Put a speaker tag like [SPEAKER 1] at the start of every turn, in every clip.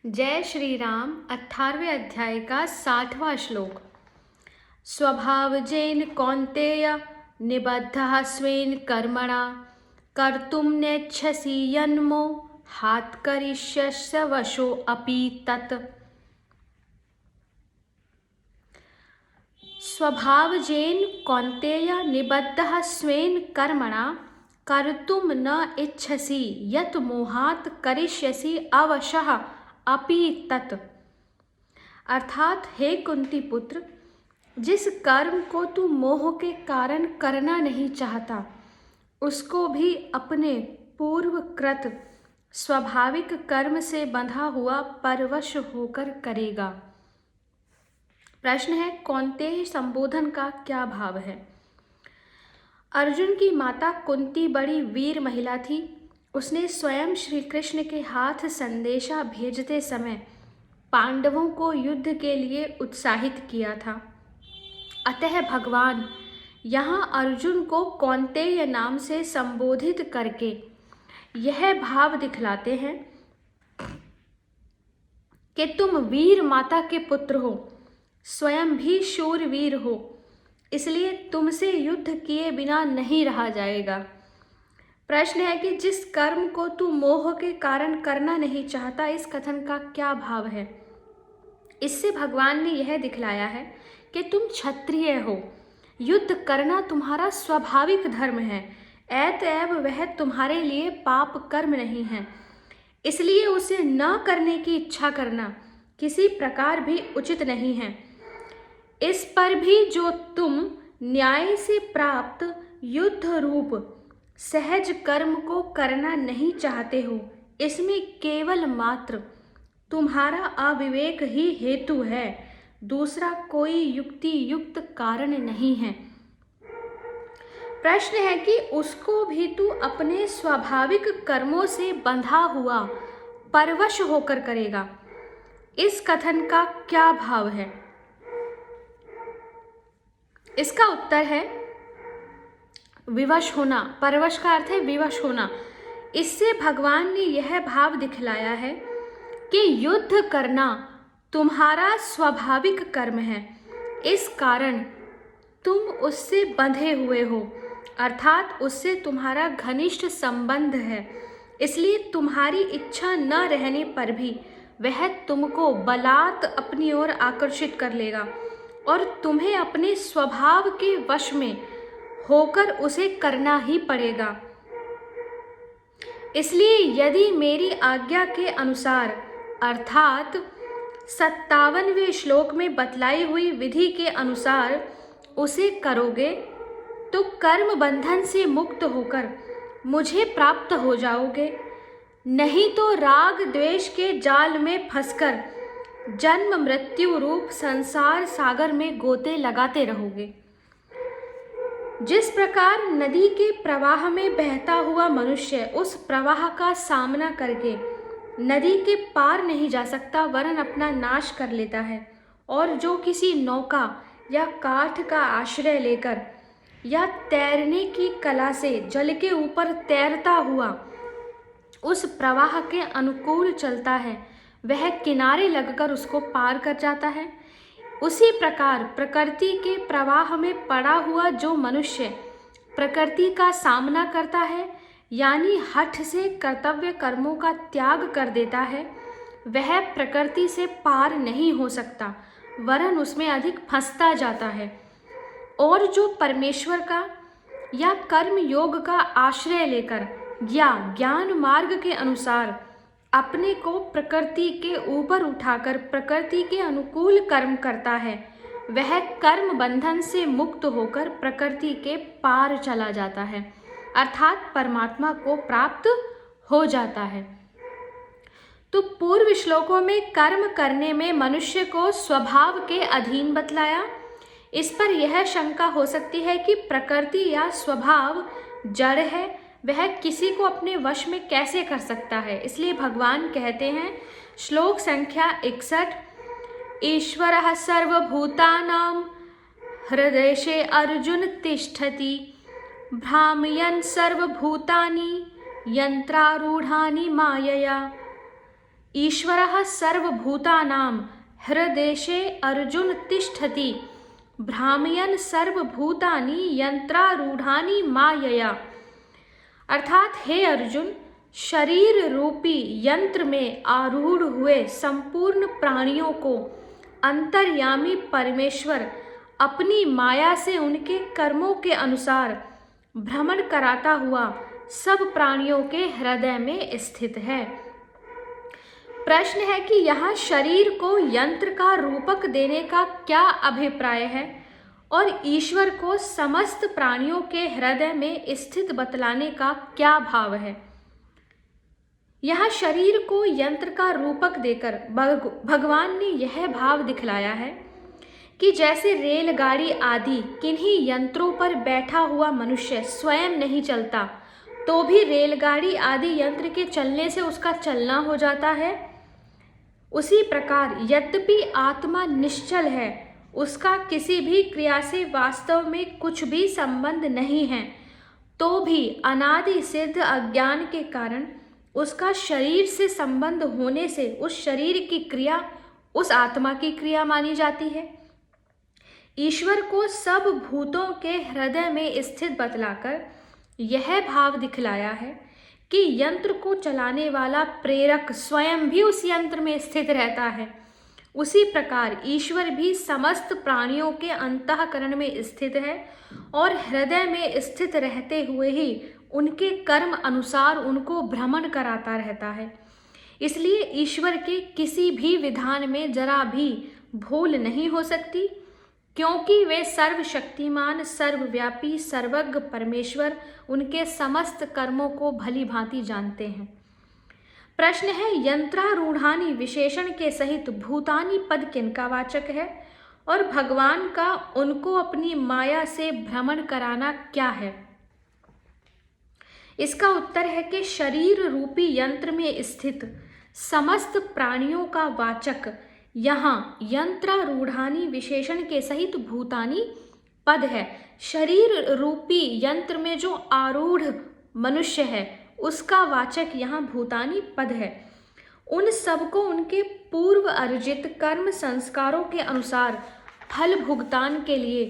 [SPEAKER 1] जय श्री राम। 18वें अध्याय का 60वां श्लोक। स्वभावजेन कौन्तेय निबद्धः स्वेन कर्मणा कर्तुं नेच्छसि यन्मो हात्करिष्यस्य वशो अपि तत्। स्वभावजेन कौन्तेय निबद्धः स्वेन कर्मणा कर्तुं न इच्छसि यत् मोहात् करिष्यसि अवशः अपि तत्। अर्थात हे कुंती पुत्र, जिस कर्म को तू मोह के कारण करना नहीं चाहता उसको भी अपने पूर्वकृत स्वाभाविक कर्म से बंधा हुआ परवश होकर करेगा। प्रश्न है, कौन्तेय संबोधन का क्या भाव है? अर्जुन की माता कुंती बड़ी वीर महिला थी। उसने स्वयं श्री कृष्ण के हाथ संदेशा भेजते समय पांडवों को युद्ध के लिए उत्साहित किया था। अतः भगवान यहाँ अर्जुन को कौन्तेय नाम से संबोधित करके यह भाव दिखलाते हैं कि तुम वीर माता के पुत्र हो, स्वयं भी शूरवीर हो, इसलिए तुमसे युद्ध किए बिना नहीं रहा जाएगा। प्रश्न है कि जिस कर्म को तू मोह के कारण करना नहीं चाहता, इस कथन का क्या भाव है? इससे भगवान ने यह दिखलाया है कि तुम क्षत्रिय हो, युद्ध करना तुम्हारा स्वाभाविक धर्म है, अतएव वह तुम्हारे लिए पाप कर्म नहीं है, इसलिए उसे न करने की इच्छा करना किसी प्रकार भी उचित नहीं है। इस पर भी जो तुम न्याय से प्राप्त युद्ध रूप सहज कर्म को करना नहीं चाहते हो, इसमें केवल मात्र तुम्हारा अविवेक ही हेतु है, दूसरा कोई युक्ति युक्त कारण नहीं है। प्रश्न है कि उसको भी तू अपने स्वाभाविक कर्मों से बंधा हुआ परवश होकर करेगा, इस कथन का क्या भाव है? इसका उत्तर है विवश होना। परवश का अर्थ है विवश होना। इससे भगवान ने यह भाव दिखलाया है कि युद्ध करना तुम्हारा स्वाभाविक कर्म है, इस कारण तुम उससे बंधे हुए हो, अर्थात उससे तुम्हारा घनिष्ठ संबंध है, इसलिए तुम्हारी इच्छा न रहने पर भी वह तुमको बलात् अपनी ओर आकर्षित कर लेगा और तुम्हें अपने स्वभाव के वश में होकर उसे करना ही पड़ेगा। इसलिए यदि मेरी आज्ञा के अनुसार अर्थात 57वें श्लोक में बतलाई हुई विधि के अनुसार उसे करोगे तो कर्म बंधन से मुक्त होकर मुझे प्राप्त हो जाओगे, नहीं तो राग द्वेष के जाल में फंसकर जन्म मृत्यु रूप संसार सागर में गोते लगाते रहोगे। जिस प्रकार नदी के प्रवाह में बहता हुआ मनुष्य उस प्रवाह का सामना करके नदी के पार नहीं जा सकता वरन अपना नाश कर लेता है, और जो किसी नौका या काठ का आश्रय लेकर या तैरने की कला से जल के ऊपर तैरता हुआ उस प्रवाह के अनुकूल चलता है, वह किनारे लगकर उसको पार कर जाता है। उसी प्रकार प्रकृति के प्रवाह में पड़ा हुआ जो मनुष्य प्रकृति का सामना करता है, यानी हठ से कर्तव्य कर्मों का त्याग कर देता है, वह प्रकृति से पार नहीं हो सकता वरन उसमें अधिक फंसता जाता है। और जो परमेश्वर का या कर्म योग का आश्रय लेकर या ज्ञान मार्ग के अनुसार अपने को प्रकृति के ऊपर उठाकर प्रकृति के अनुकूल कर्म करता है, वह कर्म बंधन से मुक्त होकर प्रकृति के पार चला जाता है, अर्थात परमात्मा को प्राप्त हो जाता है। तो पूर्व श्लोकों में कर्म करने में मनुष्य को स्वभाव के अधीन बतलाया। इस पर यह शंका हो सकती है कि प्रकृति या स्वभाव जड़ है, वह किसी को अपने वश में कैसे कर सकता है? इसलिए भगवान कहते हैं, श्लोक संख्या 61, ईश्वरः सर्वभूतानां हृदये अर्जुन तिष्ठति भ्रामयन् सर्वभूतानि यंत्रारूढ़ानि मायया। ईश्वरः सर्वभूतानां हृदेशे अर्जुन तिष्ठति भ्रामयन् सर्वभूतानि यंत्रारूढ़ानि मायया। अर्थात हे अर्जुन, शरीर रूपी यंत्र में आरूढ़ हुए संपूर्ण प्राणियों को अंतर्यामी परमेश्वर अपनी माया से उनके कर्मों के अनुसार भ्रमण कराता हुआ सब प्राणियों के हृदय में स्थित है। प्रश्न है कि यहाँ शरीर को यंत्र का रूपक देने का क्या अभिप्राय है और ईश्वर को समस्त प्राणियों के हृदय में स्थित बतलाने का क्या भाव है। यहाँ शरीर को यंत्र का रूपक देकर भगवान ने यह भाव दिखलाया है कि जैसे रेलगाड़ी आदि किन्हीं यंत्रों पर बैठा हुआ मनुष्य स्वयं नहीं चलता तो भी रेलगाड़ी आदि यंत्र के चलने से उसका चलना हो जाता है, उसी प्रकार यद्यपि आत्मा निश्चल है, उसका किसी भी क्रिया से वास्तव में कुछ भी संबंध नहीं है, तो भी अनादि सिद्ध अज्ञान के कारण उसका शरीर से संबंध होने से उस शरीर की क्रिया उस आत्मा की क्रिया मानी जाती है। ईश्वर को सब भूतों के हृदय में स्थित बतलाकर यह भाव दिखलाया है कि यंत्र को चलाने वाला प्रेरक स्वयं भी उस यंत्र में स्थित रहता है। उसी प्रकार ईश्वर भी समस्त प्राणियों के अंतःकरण में स्थित है और हृदय में स्थित रहते हुए ही उनके कर्म अनुसार उनको भ्रमण कराता रहता है। इसलिए ईश्वर के किसी भी विधान में जरा भी भूल नहीं हो सकती, क्योंकि वे सर्वशक्तिमान, सर्वव्यापी, सर्वज्ञ परमेश्वर उनके समस्त कर्मों को भली भांति जानते हैं। प्रश्न है, यंत्रारूढ़ानि विशेषण के सहित भूतानि पद किनका वाचक है और भगवान का उनको अपनी माया से भ्रमण कराना क्या है। इसका उत्तर है कि शरीर रूपी यंत्र में स्थित समस्त प्राणियों का वाचक यहाँ यंत्रारूढ़ानि विशेषण के सहित भूतानि पद है। शरीर रूपी यंत्र में जो आरूढ़ मनुष्य है उसका वाचक यहाँ भूतानि पद है। उन सबको उनके पूर्व अर्जित कर्म संस्कारों के अनुसार फल भुगतान के लिए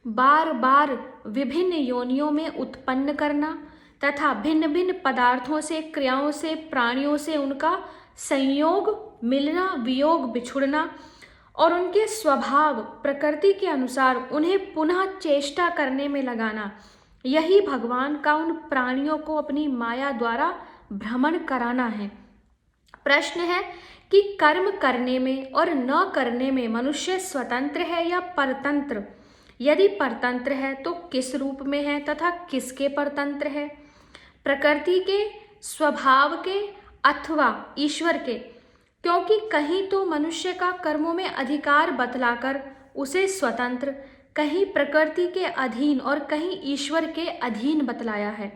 [SPEAKER 1] बार बार विभिन्न योनियों में उत्पन्न करना तथा भिन्न भिन्न पदार्थों से, क्रियाओं से, प्राणियों से उनका संयोग, मिलना, वियोग, बिछुड़ना और उनके स्वभाव प्रकृति के अनुसार उन्हें पुनः चेष्टा करने में लगाना, यही भगवान का उन प्राणियों को अपनी माया द्वारा भ्रमण कराना है। प्रश्न है कि कर्म करने में और न करने में मनुष्य स्वतंत्र है या परतंत्र। यदि परतंत्र है तो किस रूप में है तथा किसके परतंत्र है, प्रकृति के, स्वभाव के अथवा ईश्वर के। क्योंकि कहीं तो मनुष्य का कर्मों में अधिकार बतलाकर उसे स्वतंत्र, कहीं प्रकृति के अधीन और कहीं ईश्वर के अधीन बतलाया है।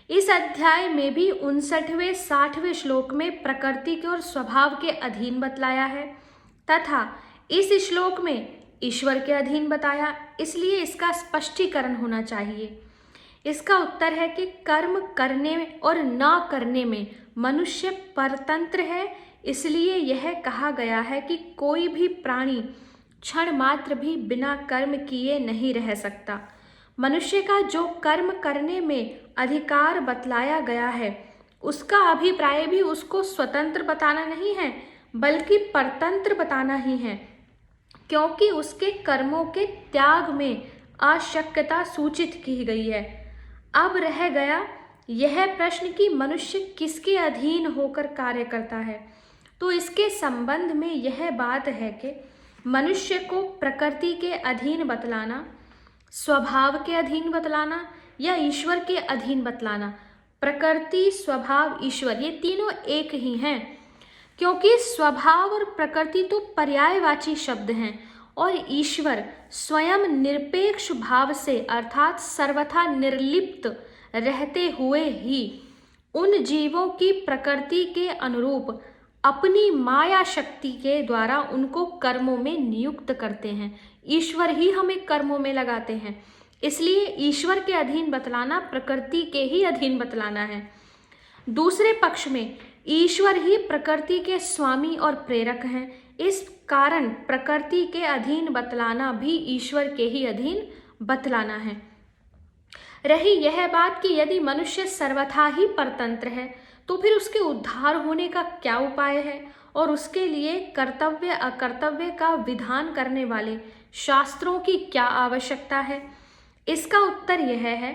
[SPEAKER 1] इस अध्याय में भी 59वें 60वें श्लोक में प्रकृति के और स्वभाव के अधीन बतलाया है तथा इस श्लोक में ईश्वर के अधीन बताया, इसलिए इसका स्पष्टीकरण होना चाहिए। इसका उत्तर है कि कर्म करने और न करने में मनुष्य परतंत्र है, इसलिए यह कहा गया है कि कोई भी प्राणी क्षण मात्र भी बिना कर्म किए नहीं रह सकता। मनुष्य का जो कर्म करने में अधिकार बतलाया गया है उसका अभिप्राय भी उसको स्वतंत्र बताना नहीं है बल्कि परतंत्र बताना ही है, क्योंकि उसके कर्मों के त्याग में अशक्यता सूचित की गई है। अब रह गया यह प्रश्न कि मनुष्य किसके अधीन होकर कार्य करता है। तो इसके संबंध में यह बात है कि मनुष्य को प्रकृति के अधीन बतलाना, स्वभाव के अधीन बतलाना या ईश्वर के अधीन बतलाना। प्रकृति, स्वभाव, ईश्वर ये तीनों एक ही हैं, क्योंकि स्वभाव और प्रकृति तो पर्यायवाची शब्द हैं और ईश्वर स्वयं निरपेक्ष भाव से अर्थात सर्वथा निर्लिप्त रहते हुए ही उन जीवों की प्रकृति के अनुरूप अपनी माया शक्ति के द्वारा उनको कर्मों में नियुक्त करते हैं। ईश्वर ही हमें कर्मों में लगाते हैं, इसलिए ईश्वर के अधीन बतलाना प्रकृति के ही अधीन बतलाना है। दूसरे पक्ष में ईश्वर ही प्रकृति के स्वामी और प्रेरक हैं। इस कारण प्रकृति के अधीन बतलाना भी ईश्वर के ही अधीन बतलाना है। रही यह बात कि यदि मनुष्य सर्वथा ही परतंत्र है तो फिर उसके उद्धार होने का क्या उपाय है और उसके लिए कर्तव्य अकर्तव्य का विधान करने वाले शास्त्रों की क्या आवश्यकता है। इसका उत्तर यह है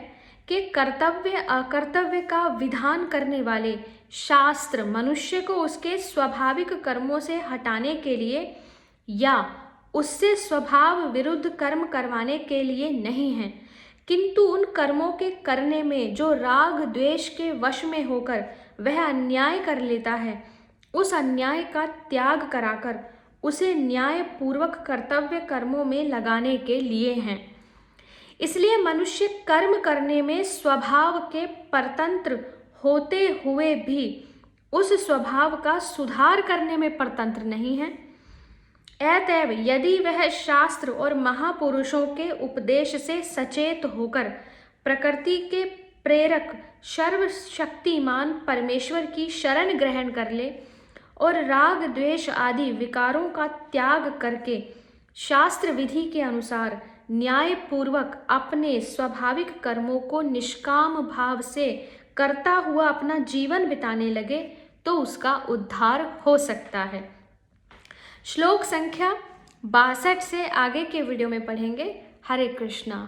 [SPEAKER 1] कि कर्तव्य अकर्तव्य का विधान करने वाले शास्त्र मनुष्य को उसके स्वाभाविक कर्मों से हटाने के लिए या उससे स्वभाव विरुद्ध कर्म करवाने के लिए नहीं है, किंतु उन कर्मों के करने में जो राग द्वेष के वश में होकर वह अन्याय कर लेता है, उस अन्याय का त्याग कराकर उसे न्याय पूर्वक कर्तव्य कर्मों में लगाने के लिए हैं। इसलिए मनुष्य कर्म करने में स्वभाव के परतंत्र होते हुए भी उस स्वभाव का सुधार करने में परतंत्र नहीं है। अतएव यदि वह शास्त्र और महापुरुषों के उपदेश से सचेत होकर प्रकृति के प्रेरक सर्वशक्तिमान परमेश्वर की शरण ग्रहण कर ले और राग द्वेष आदि विकारों का त्याग करके शास्त्र विधि के अनुसार न्याय पूर्वक अपने स्वाभाविक कर्मों को निष्काम भाव से करता हुआ अपना जीवन बिताने लगे तो उसका उद्धार हो सकता है। श्लोक संख्या 62 से आगे के वीडियो में पढ़ेंगे। हरे कृष्णा।